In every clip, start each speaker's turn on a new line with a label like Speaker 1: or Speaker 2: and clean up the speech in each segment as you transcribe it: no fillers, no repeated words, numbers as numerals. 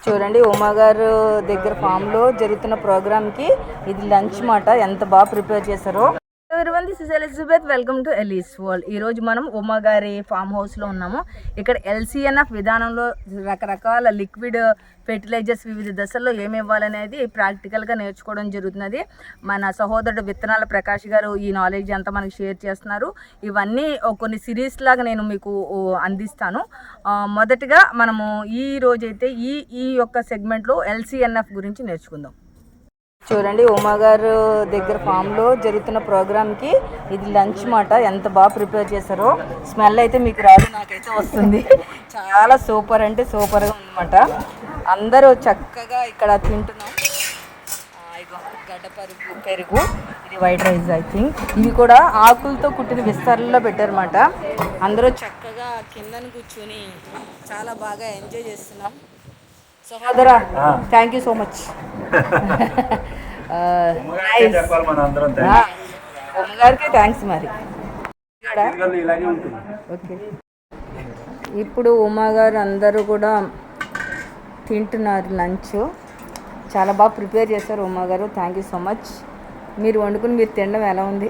Speaker 1: చూడండి ఉమా గారు దగ్గర ఫామ్ లో జరుగుతున్న ప్రోగ్రామ్ కి ఇది లంచ్ మాట ఎంత బాగా ప్రిపేర్ చేశారో. Everyone, this is Elizabeth. Welcome to Ellie's world. ఈ రోజు మనం ఉమా గారి ఫామ్ హౌస్ లో ఉన్నాము. ఇక్కడ LCNF విధానంలో రకరకాల లిక్విడ్ ఫెర్టిలైజర్స్ వివిధ దశల్లో ఏమి ఇవ్వాలనేది ప్రాక్టికల్గా నేర్చుకోవడం జరుగుతున్నది. మన సహోదరుడు విత్తనాల ప్రకాష్ గారు ఈ నాలెడ్జ్ అంతా మనకి షేర్ చేస్తున్నారు. ఇవన్నీ కొన్ని సిరీస్ లాగా నేను మీకు అందిస్తాను. మొదటిగా మనము ఈ రోజైతే ఈ యొక్క సెగ్మెంట్లో LCNF గురించి నేర్చుకుందాం. చూడండి ఉమా గారు దగ్గర ఫామ్ లో జరుగుతున్న ప్రోగ్రామ్ కి ఇది లంచ్ మాట ఎంత బాగా ప్రిపేర్ చేశారో. స్మెల్ అయితే మీకు రాదు, నాకైతే వస్తుంది. చాలా సూపర్ అంటే సూపర్గా ఉందన్నమాట. అందరూ చక్కగా ఇక్కడ తింటున్నాం. ఇగో గడ్డ పెరుగు, ఇది వైట్ రైస్. ఐ థింక్ ఇవి కూడా ఆకులతో కుట్టిన విస్తరణలో పెట్టారన్నమాట. అందరూ చక్కగా కిందను కూర్చొని చాలా బాగా ఎంజాయ్ చేస్తున్నాం. సహోదరా, థ్యాంక్ యూ సో మచ్. ఉమ్మగారికి థ్యాంక్స్. మరి ఓకే, ఇప్పుడు ఉమా గారు అందరూ కూడా తింటున్నారు లంచ్. చాలా బాగా ప్రిపేర్ చేశారు ఉమా గారు. Thank you so much. మీరు వండుకుని మీరు తినడం ఎలా ఉంది?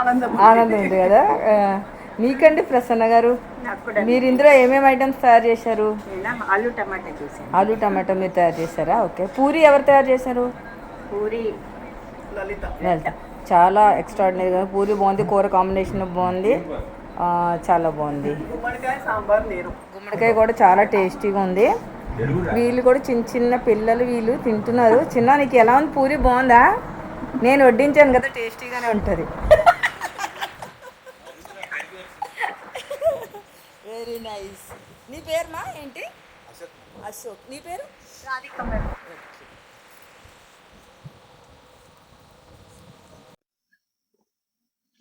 Speaker 1: ఆనందం ఉంది కదా. మీకండి ప్రసన్న గారు, మీరు ఇందులో ఏమేమి ఐటమ్స్ తయారు చేశారు? ఆలు టమాటా మీరు తయారు చేశారా? ఓకే. పూరి ఎవరు తయారు చేశారు?
Speaker 2: పూరి
Speaker 1: లలిత. చాలా ఎక్స్ట్రాడినరీగా పూరి బాగుంది, కూర కాంబినేషన్ బాగుంది, చాలా బాగుంది. గుమ్మడికాయ కూడా చాలా టేస్టీగా ఉంది. వీళ్ళు కూడా చిన్న చిన్న పిల్లలు వీళ్ళు తింటున్నారు. చిన్న నీకు ఎలా ఉంది? పూరి బాగుందా? నేను వడ్డించాను కదా, టేస్టీగానే ఉంటుంది. Very nice. నీ పేరు మా ఏంటి? అశోక్. నీ పేరు? రాధిక.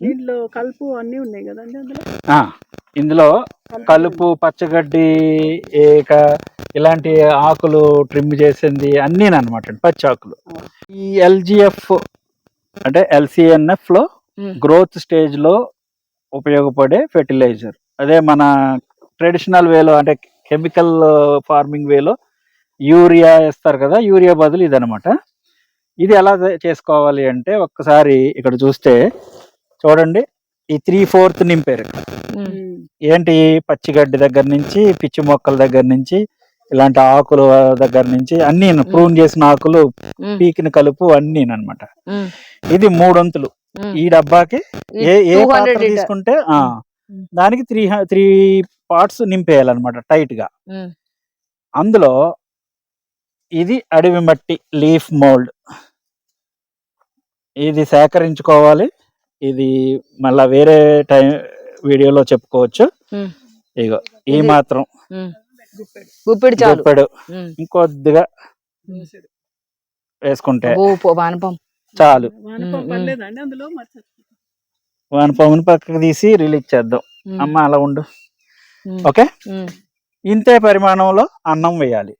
Speaker 2: దీంట్లో కలుపు అన్నీ ఉన్నాయి కదండి అందులో.
Speaker 3: ఇందులో కలుపు, పచ్చగడ్డి, ఇలాంటి ఆకులు ట్రిమ్ చేసింది అన్నీ అనమాట, పచ్చి ఆకులు. ఈ LGF అంటే LCNF లో గ్రోత్ స్టేజ్ లో ఉపయోగపడే ఫెర్టిలైజర్. అదే మన ట్రెడిషనల్ వేలో అంటే కెమికల్ ఫార్మింగ్ వేలో యూరియా వేస్తారు కదా, యూరియా బదులు ఇదనమాట. ఇది ఎలా చేసుకోవాలి అంటే ఒక్కసారి ఇక్కడ చూస్తే చూడండి, ఈ 3/4 నింపారు. ఏంటి? పచ్చిగడ్డి దగ్గర నుంచి, పిచ్చి మొక్కల దగ్గర నుంచి, ఇలాంటి ఆకుల దగ్గర నుంచి అన్ని ప్రూన్ చేసిన ఆకులు, పీకిన కలుపు అన్నీ అనమాట. ఇది 3 వంతులు. ఈ డబ్బాకి ఏ పాత్ర తీసుకుంటే దానికి 3 పార్ట్స్ నింపేయాలన్నమాట టైట్ గా. అందులో ఇది అడవి మట్టి, లీఫ్ మోల్డ్. ఇది సేకరించుకోవాలి. ఇది మళ్ళా వేరే టైం వీడియోలో చెప్పుకోవచ్చు. ఇగో ఈ మాత్రం గుప్పెడు ఇంకొద్దిగా వేసుకుంటే చాలు. వానపాముని పక్కకు తీసి రిలీజ్ చేద్దాం. అమ్మ అలా ఉండు. ఓకే, ఇంతే పరిమాణంలో అన్నం వేయాలి.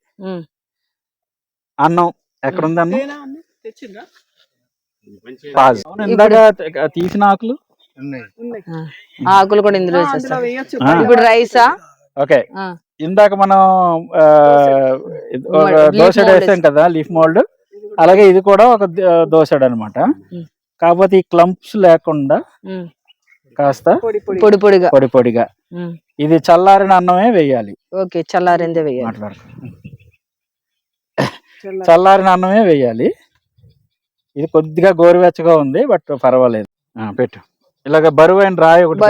Speaker 3: అన్నం ఎక్కడుంది? అన్నం ఇందాక తీసిన ఆకులు
Speaker 1: కూడా ఇందులో. ఇప్పుడు రైసా?
Speaker 3: ఓకే, ఇందాక మనం దోసెడు వేసాం కదా, లీఫ్ మోల్డ్. అలాగే ఇది కూడా ఒక దోసెడు అనమాట. కాకపోతే ఈ క్లంప్స్ లేకుండా కాస్త పొడి పొడిగా ఇది చల్లారిన అన్నమే వేయాలి.
Speaker 1: ఓకే, చల్లారిందే వేయాలి.
Speaker 3: చల్లారిన అన్నమే వేయాలి. ఇది కొద్దిగా గోరువెచ్చగా ఉంది, బట్ పర్వాలేదు. పెట్టు. ఇలాగ బరువైన రాయి ఒకటి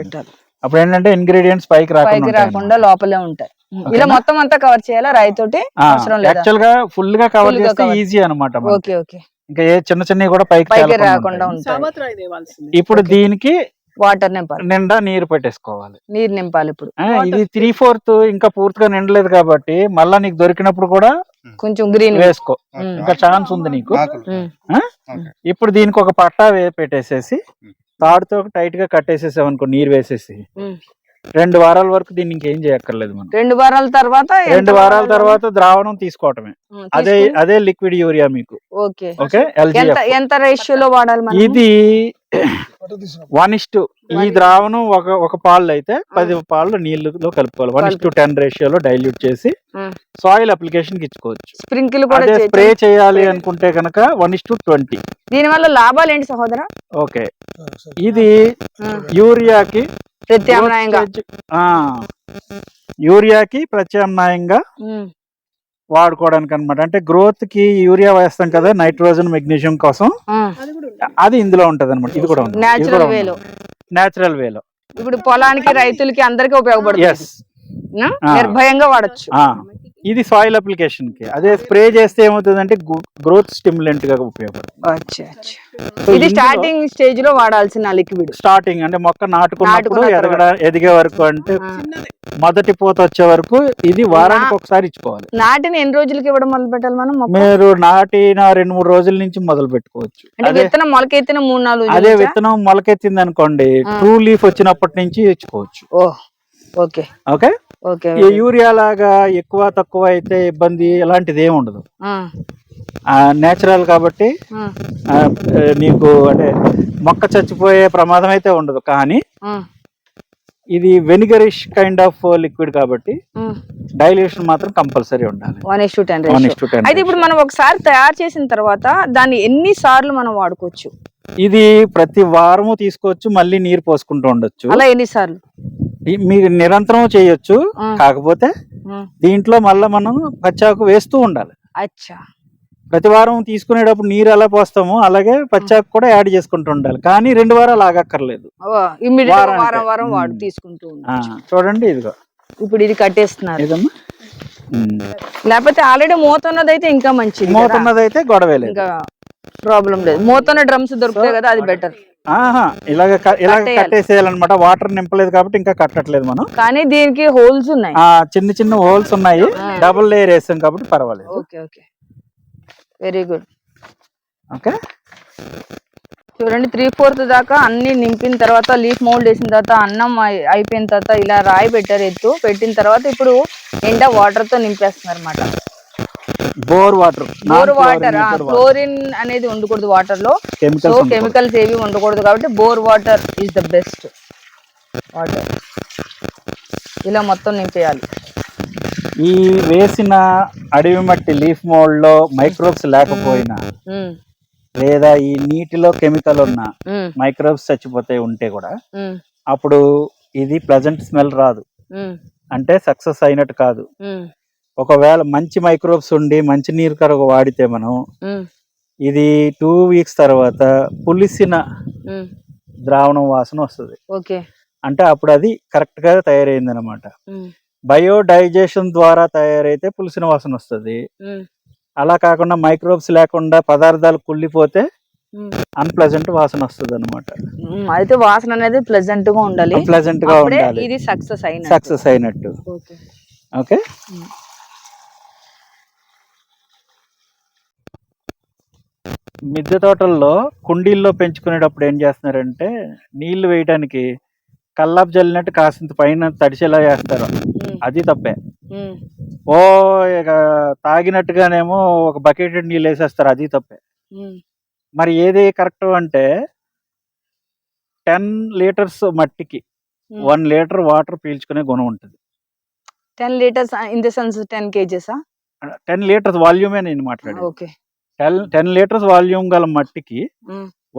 Speaker 3: పెట్టాలి. అప్పుడు ఏంటంటే ఇంగ్రీడియంట్స్ పైకి
Speaker 1: రాకుండా లోపలే ఉంటాయి. ఇలా మొత్తం అంతా కవర్ చేయాలా రాయితోటి?
Speaker 3: యాక్చువల్ గా ఫుల్ గా కవర్ చేస్తే ఈజీ అనమాట. ఇంకా ఏ చిన్న చిన్నవి కూడా పైకి
Speaker 1: రాకుండా ఉంటాయి.
Speaker 3: ఇప్పుడు దీనికి
Speaker 1: వాటర్
Speaker 3: నిండా నీరు పెట్టేసుకోవాలి.
Speaker 1: నీరు నింపాలి. ఇప్పుడు
Speaker 3: ఇది 3/4 ఇంకా పూర్తిగా నిండలేదు కాబట్టి మళ్ళా నీకు దొరికినప్పుడు కూడా
Speaker 1: కొంచెం గ్రీన్
Speaker 3: వేసుకో, ఇంకా ఛాన్స్ ఉంది నీకు. ఇప్పుడు దీనికి ఒక పట్టా పెట్టేసేసి తాడుతో టైట్ గా కట్టేసేసాం అనుకో, నీరు వేసేసి 2 వారాల వరకు దీన్ని ఇంకేం చేయక్కర్లేదు. మనం
Speaker 1: 2 వారాల
Speaker 3: తర్వాత ద్రావణం తీసుకోవటమే. అదే లిక్విడ్ యూరియా మీకు.
Speaker 1: ఓకే, ఎంత రేషియోలో వాడాలి?
Speaker 3: ఇది 1:, ఈ ద్రావణం ఒక పాలు అయితే 10 పాలు నీళ్ళలో కలుపుకోవాలి. 1:10 రేషియోలో డైల్యూట్ చేసి సాయిల్ అప్లికేషన్ కి ఇచ్చుకోవచ్చు.
Speaker 1: స్ప్రింకిల్ కూడా
Speaker 3: అదే స్ప్రే చేయాలి అనుకుంటే కనుక 1:20.
Speaker 1: దీని వల్ల లాభాలు ఏంటి సహోదర?
Speaker 3: ఓకే, ఇది యూరియాకి ప్రత్యామ్నాయంగా వాడుకోవడానికి అన్నమాట. అంటే గ్రోత్ కి యూరియా వేస్తాం కదా, నైట్రోజన్ మెగ్నీషియం కోసం, అది ఇందులో ఉంటది అనమాట. ఇది కూడా నేచురల్ వేలో
Speaker 1: ఇప్పుడు పొలానికి రైతులకి అందరికి ఉపయోగపడుతుంది. నిర్భయంగా వాడచ్చు.
Speaker 3: ఇది సాయిల్ అప్లికేషన్ కి. అదే స్ప్రే చేస్తే ఏమవుతుందంటే గ్రోత్ స్టిమ్యులెంట్ గా ఉపయోగపడుతుంది.
Speaker 1: ఇది స్టార్టింగ్ స్టేజ్ లో వాడాల్సిన లిక్విడ్.
Speaker 3: స్టార్టింగ్ అంటే మొక్క నాటుకున్నప్పుడు ఎదిగే వరకు, అంటే మొదటి పూత వచ్చే వరకు ఇది వారానికి ఒకసారి ఇచ్చుకోవాలి.
Speaker 1: నాటిని ఎన్ని రోజులకి ఇవ్వడం మొదలు పెట్టాలి మనం?
Speaker 3: మీరు నాటిన 2-3 రోజుల నుంచి మొదలు పెట్టుకోవచ్చు.
Speaker 1: విత్తనం మొలకెత్తిన 3-4
Speaker 3: అదే విత్తనం మొలకెత్తింది అనుకోండి, ట్రూ లీఫ్ వచ్చినప్పటి నుంచి ఇచ్చుకోవచ్చు.
Speaker 1: Okay
Speaker 3: okay okay. యూరియా లాగా ఎక్కువ తక్కువ అయితే ఇబ్బంది అలాంటిది ఏమి ఉండదు. నేచురల్ కాబట్టి నీకు అంటే మొక్క చచ్చిపోయే ప్రమాదం అయితే ఉండదు. కానీ ఇది వెనిగరిష్ కైండ్ ఆఫ్ లిక్విడ్ కాబట్టి డైల్యూషన్ మాత్రం కంపల్సరీ ఉండాలి.
Speaker 1: 1:10. అయితే ఇప్పుడు మనం ఒకసారి తయారు చేసిన తర్వాత దాన్ని ఎన్ని సార్లు మనం వాడుకోవచ్చు?
Speaker 3: ఇది ప్రతి వారము తీసుకోవచ్చు, మళ్ళీ నీరు పోసుకుంటూ ఉండొచ్చు.
Speaker 1: అలా ఎన్ని సార్లు?
Speaker 3: మీరు నిరంతరం చేయొచ్చు. కాకపోతే దీంట్లో మళ్ళీ మనం పచ్చాకు వేస్తూ ఉండాలి.
Speaker 1: అచ్చా,
Speaker 3: ప్రతి వారం తీసుకునేటప్పుడు నీరు ఎలా పోస్తామో అలాగే పచ్చాకు కూడా యాడ్ చేసుకుంటూ ఉండాలి. కానీ 2 వారాలు ఆగక్కర్లేదు,
Speaker 1: వారం వాడు తీసుకుంటూ.
Speaker 3: చూడండి ఇదిగో
Speaker 1: ఇప్పుడు ఇది కట్టేస్తున్నారు. లేకపోతే ఆల్రెడీ మోతున్నదైతే ఇంకా మంచిది.
Speaker 3: మోతున్నదైతే గొడవే లేదు, ఇంకా
Speaker 1: ప్రాబ్లం లేదు. మోతున్న డ్రమ్స్ దొరుకుతాయి కదా, అది బెటర్.
Speaker 3: ఇలాగ కట్టేసేయాలన్నమాట. వాటర్ నింపలేదు కాబట్టి ఇంకా కట్టట్లేదు మనం.
Speaker 1: కానీ దీనికి హోల్స్ ఉన్నాయి,
Speaker 3: చిన్న చిన్న హోల్స్ ఉన్నాయి. డబుల్ లేయర్ వేసాం కాబట్టి పర్వాలేదు.
Speaker 1: Okay okay, very good.
Speaker 3: Okay,
Speaker 1: చూడండి 3/4 దాకా అన్ని నింపిన తర్వాత, లీఫ్ మౌల్డ్ వేసిన తర్వాత, అన్నం అయిపోయిన తర్వాత ఇలా రాయి పెట్టారు. పెట్టిన తర్వాత ఇప్పుడు నిండా వాటర్ తో నింపేస్తున్నారు అన్నమాట.
Speaker 3: బోర్ వాటర్,
Speaker 1: క్లోరిన్ అనేది ఉండకూడదు వాటర్ లో, కెమికల్స్ ఏవి ఉండకూడదు కాబట్టి bore water is the best water. ఇలా మొత్తం నింపేయాలి.
Speaker 3: ఈ వేసిన అడవి మట్టి లీఫ్ మోల్డ్ లో మైక్రోబ్స్ లేకపోయినా, లేదా ఈ నీటిలో కెమికల్ ఉన్న మైక్రోబ్స్ చచ్చిపోతే ఉంటే కూడా, అప్పుడు ఇది ప్లెజెంట్ స్మెల్ రాదు, అంటే సక్సెస్ అయినట్టు కాదు. ఒకవేళ మంచి మైక్రోబ్స్ ఉండి మంచి నీరు కరుగు వాడితే మనం ఇది 2 వీక్స్ తర్వాత పులిసిన ద్రావణం వాసన వస్తుంది. అంటే అప్పుడు అది కరెక్ట్ గా తయారైంది అనమాట. బయోడైజేషన్ ద్వారా తయారైతే పులిసిన వాసన వస్తుంది. అలా కాకుండా మైక్రోబ్స్ లేకుండా పదార్థాలు కుళ్ళిపోతే అన్ప్లెజెంట్ వాసన వస్తుంది అనమాట.
Speaker 1: అయితే వాసన అనేది ప్లెజెంట్ గా ఉండాలి,
Speaker 3: ప్లెజెంట్ గా ఉండాలి.
Speaker 1: ఇది సక్సెస్
Speaker 3: అయినట్టు. ఓకే, మిద్దె తోటల్లో కుండీల్లో పెంచుకునేటప్పుడు ఏం చేస్తున్నారంటే, నీళ్లు వేయడానికి కల్లాపు జల్లినట్టు కాసింత పైన తడిచేలా చేస్తారు. అది తప్పే. ఇక తాగినట్టుగానేమో ఒక బకెట్ నీళ్ళు వేసేస్తారు. అది తప్పే. మరి ఏది కరెక్ట్ అంటే 10 లీటర్స్ మట్టికి 1 లీటర్ వాటర్ పీల్చుకునే గుణం ఉంటుంది.
Speaker 1: 10 litres in the sense 10 kgs.
Speaker 3: 10 litres వాల్యూమే నేను మాట్లాడాను.
Speaker 1: ఓకే,
Speaker 3: 10 లీటర్స్ వాల్యూమ్ గల మట్టికి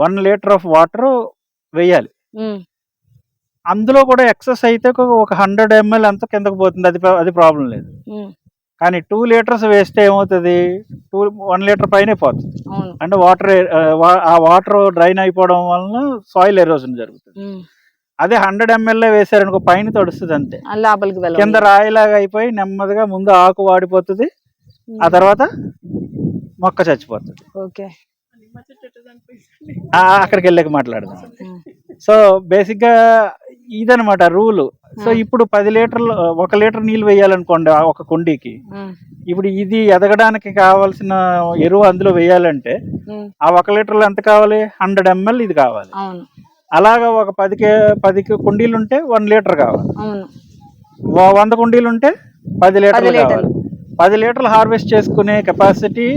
Speaker 3: 1 లీటర్ ఆఫ్ వాటర్ వేయాలి. అందులో కూడా ఎక్సెస్ అయితే ఒక 100 ml అంతా కిందకు పోతుంది, అది ప్రాబ్లం లేదు. కానీ 2 లీటర్స్ వేస్తే ఏమవుతుంది, 1 లీటర్ పైనే పోతుంది. అంటే ఆ వాటర్ డ్రైన్ అయిపోవడం వలన సాయిల్ ఎరోజన్ జరుగుతుంది. అదే 100 ml వేసారనుకో పైన తడుస్తుంది అంతే, కింద రాయిలాగా అయిపోయి నెమ్మదిగా ముందు ఆకు వాడిపోతుంది, ఆ తర్వాత మొక్క చచ్చిపోతుంది. అక్కడికి వెళ్ళాక మాట్లాడదాం. సో బేసిక్ గా ఇదనమాట రూల్. సో ఇప్పుడు 10 లీటర్లు 1 లీటర్ నీళ్ళు వేయాలనుకోండి ఒక కుండీకి. ఇప్పుడు ఇది ఎదగడానికి కావాల్సిన ఎరువు అందులో వేయాలంటే ఆ 1 లీటర్లు ఎంత కావాలి, 100 ml ఇది కావాలి. అలాగా ఒక 10 కుండీలు ఉంటే 1 లీటర్ కావాలి. 100 కుండీలు ఉంటే 10 లీటర్లు కావాలి. 10 లీటర్లు హార్వెస్ట్ చేసుకునే కెపాసిటీ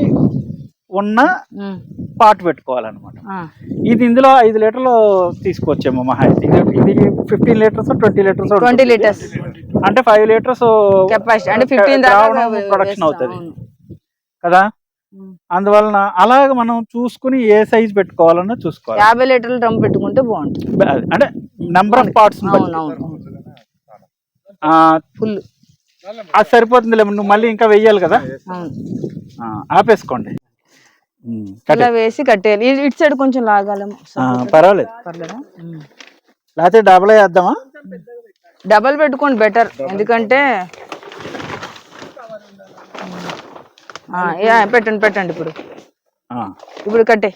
Speaker 3: ఉన్న పాట్ పెట్టుకోవాలన్నమాట. ఇది ఇందులో 5 లీటర్లు తీసుకొచ్చాము మహా అయితే. ఇది 15 లీటర్స్ 20 లీటర్స్
Speaker 1: 20 లీటర్స్
Speaker 3: అంటే 5 లీటర్స్
Speaker 1: కెపాసిటీ, అంటే 15 దాకా
Speaker 3: ప్రొడక్షన్ అవుతుంది కదా. అందువలన అలాగ మనం చూసుకుని ఏ సైజ్ పెట్టుకోవాలన్నా చూసుకోవాలి.
Speaker 1: 50 లీటర్ల డ్రమ్ పెట్టుకుంటే బాగుంటుంది.
Speaker 3: అంటే నెంబర్ ఆఫ్ పార్ట్స్
Speaker 1: ఫుల్
Speaker 3: అది సరిపోతుంది. నువ్వు మళ్ళీ ఇంకా వెయ్యాలి కదా, ఆపేసుకోండి.
Speaker 1: ఇలా వేసి కట్టేయాలి. ఇటు సైడ్ కొంచెం లాగాలేమో.
Speaker 3: పర్వాలేదు,
Speaker 1: పర్లేదా?
Speaker 3: లేకపోతే డబల్ వేద్దామా?
Speaker 1: డబల్ పెట్టుకోండి బెటర్, ఎందుకంటే పెట్టండి పెట్టండి. ఇప్పుడు కట్టే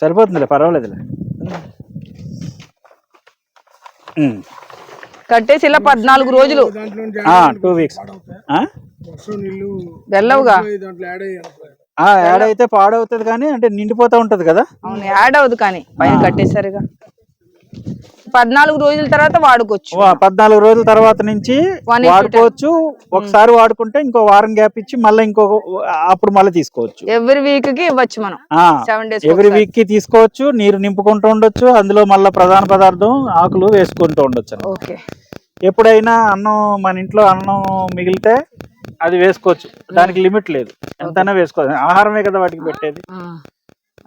Speaker 3: సరిపోతుందిలే, పర్వాలేదులే.
Speaker 1: కట్టేసి ఇలా 14 రోజులు
Speaker 3: 2 వీక్స్
Speaker 1: వెళ్ళవుగా.
Speaker 3: యాడ్ అయితే పాడవుతుంది కానీ అంటే నిండిపోతా ఉంటది కదా.
Speaker 1: అవును, యాడ్ అవ్వదు కానీ పైన కట్టేసరిగా 14 రోజుల తర్వాత వాడుకోవచ్చు.
Speaker 3: 14 రోజుల తర్వాత నుంచి వాడుకోవచ్చు. ఒకసారి వాడుకుంటే ఇంకో వారం గ్యాప్ ఇచ్చి మళ్ళీ అప్పుడు మళ్ళీ తీసుకోవచ్చు.
Speaker 1: ఎవ్రీ వీక్ కి ఇవ్వచ్చు మనం. 7 days
Speaker 3: ఎవ్రీ వీక్ కి తీసుకోవచ్చు. నీరు నింపుకుంటూ ఉండొచ్చు. అందులో మళ్ళీ ప్రధాన పదార్థం ఆకులు వేసుకుంటూ ఉండొచ్చు.
Speaker 1: ఓకే.
Speaker 3: ఎప్పుడైనా అన్నం మన ఇంట్లో అన్నం మిగిలితే అది వేసుకోవచ్చు. దానికి లిమిట్ లేదు, ఎంతైనా వేసుకోవచ్చు. ఆహారమే కదా వాటికి పెట్టేది.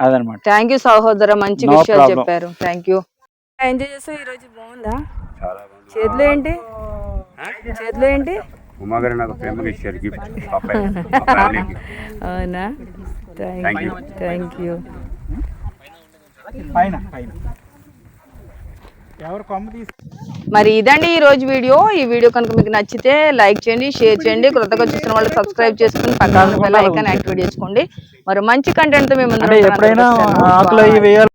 Speaker 3: అదనమాట.
Speaker 1: థ్యాంక్ యూ సహోదర, మంచి విషయాలు చెప్పారు. Thank you. ఎంజాయ్ చేస్తావు ఈ రోజు? బాగుందా? చేతిలో ఏంటి? చేతిలో ఏంటి?
Speaker 4: ఉమాగారు నాకు ప్రేమగా ఇచ్చారు గిఫ్ట్.
Speaker 1: అవునా? Thank you.
Speaker 3: పైన ఎవరు కొమ్మ తీసి.
Speaker 1: మరి ఇదండి ఈ రోజు వీడియో. ఈ వీడియో కనుక మీకు నచ్చితే లైక్ చేయండి, షేర్ చేయండి. కొత్తగా చూసిన వాళ్ళు సబ్స్క్రైబ్ చేసుకుని పక్కన బెల్ ఐకాన్ యాక్టివేట్ చేసుకోండి. మరి మంచి కంటెంట్ తో మేము
Speaker 3: ఎప్పుడైనా ఆకులు వేయాలి.